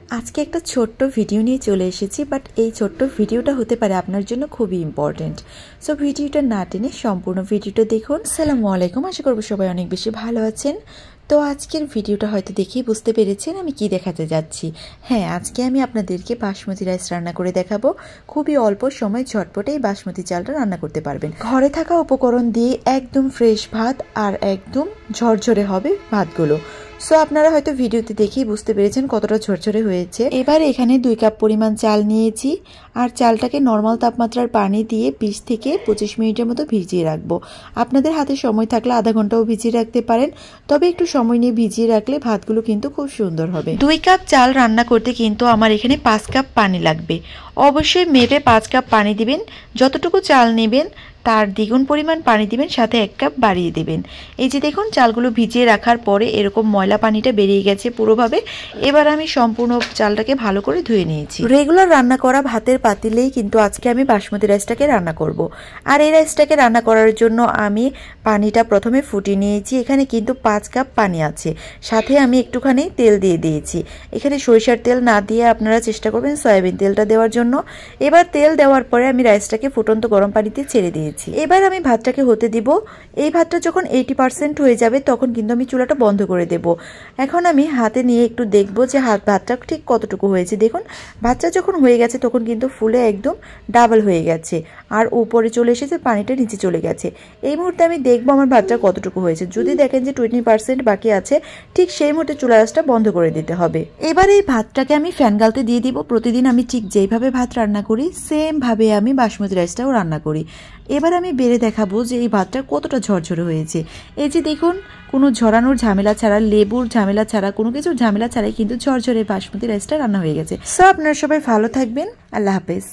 আজকে একটা ছোট্ট ভিডিও নিয়ে চলে এসেছি, বাট এই ছোট্ট ভিডিওটা হতে পারে আপনার জন্য খুবই ইম্পর্টেন্ট। সো ভিডিওটা না টেনে সম্পূর্ণ ভিডিওটা দেখুন। আসসালামু আলাইকুম, আশা করব সবাই অনেক বেশি ভালো আছেন। তো আজকের ভিডিওটা হয়তো দেখেই বুঝতে পেরেছেন আমি কি দেখাতে যাচ্ছি। হ্যাঁ, আজকে আমি আপনাদেরকে বাসমতি রাইস রান্না করে দেখাবো। খুবই অল্প সময় ঝটপটে এই বাসমতি চালটা রান্না করতে পারবেন। ঘরে থাকা উপকরণ দিয়ে একদম ফ্রেশ ভাত আর একদম ঝরঝরে হবে ভাতগুলো। সো আপনারা হয়তো ভিডিওতে দেখেই বুঝতে পেরেছেন কতটা ঝরঝরে হয়েছে। এবার এখানে 2 কাপ পরিমাণ চাল নিয়েছি আর চালটাকে নর্মাল তাপমাত্রার পানি দিয়ে 20 থেকে 25 মিনিটের মতো ভিজিয়ে রাখবো। আপনাদের হাতে সময় থাকলে আধা ঘন্টাও ভিজিয়ে রাখতে পারেন, তবে একটু সময় নিয়ে ভিজিয়ে রাখলে ভাতগুলো কিন্তু খুব সুন্দর হবে। 2 কাপ চাল রান্না করতে কিন্তু আমার এখানে 5 কাপ পানি লাগবে। অবশ্যই মেপে 5 কাপ পানি দিবেন। যতটুকু চাল নেবেন তার দ্বিগুণ পরিমাণ পানি দিবেন, সাথে 1 কাপ বাড়িয়ে দিবেন। এই যে দেখুন, চালগুলো ভিজিয়ে রাখার পরে এরকম ময়লা পানিটা বেরিয়ে গেছে পুরোভাবে। এবার আমি সম্পূর্ণ চালটাকে ভালো করে ধুয়ে নিয়েছি। রেগুলার রান্না করা ভাতের পাতিলেই কিন্তু আজকে আমি বাসমতি রাইসটাকে রান্না করব। আর এই রাইসটাকে রান্না করার জন্য আমি পানিটা প্রথমে ফুটিয়ে নিয়েছি। এখানে কিন্তু 5 কাপ পানি আছে, সাথে আমি একটুখানি তেল দিয়ে দিয়েছি। এখানে সরিষার তেল না দিয়ে আপনারা চেষ্টা করবেন সয়াবিন তেলটা দেওয়ার জন্য। এবার তেল দেওয়ার পরে আমি রাইসটাকে ফুটন্ত গরম পানিতে ছেড়ে দিয়েছি। এবার আমি ভাতটাকে হতে দিব। এই ভাতটা যখন 80% হয়ে যাবে তখন কিন্তু আমি চুলাটা বন্ধ করে দেব। এখন আমি হাতে নিয়ে একটু দেখব যে ভাতটা ঠিক কতটুকু হয়েছে। দেখুন, ভাতটা যখন হয়ে গেছে তখন কিন্তু ফুলে একদম ডাবল হয়ে গেছে আর উপরে চলে এসেছে, পানিটা নিচে চলে গেছে। এই মুহূর্তে আমি দেখবো আমার ভাতটা কতটুকু হয়েছে। যদি দেখেন যে 20% বাকি আছে, ঠিক সেই মুহূর্তে চুলা আঁচটা বন্ধ করে দিতে হবে। এবার এই ভাতটাকে আমি ফ্যান গালতে দিয়ে দিব। প্রতিদিন আমি ঠিক যেইভাবে ভাত রান্না করি সেম ভাবে আমি বাসমতি রাইসটাও রান্না করি। এবার আমি বেড়ে দেখাবো যে এই ভাতটা কতটা ঝরঝরে হয়েছে। এই যে দেখুন, কোনো ঝরানোর ঝামেলা ছাড়া, লেবুর ঝামেলা ছাড়া, কোনো কিছুর ঝামেলা ছাড়াই কিন্তু ঝরঝরে বাসমতি রাইসটা রান্না হয়ে গেছে। সো আপনারা সবাই ভালো থাকবেন। আল্লাহ হাফেজ।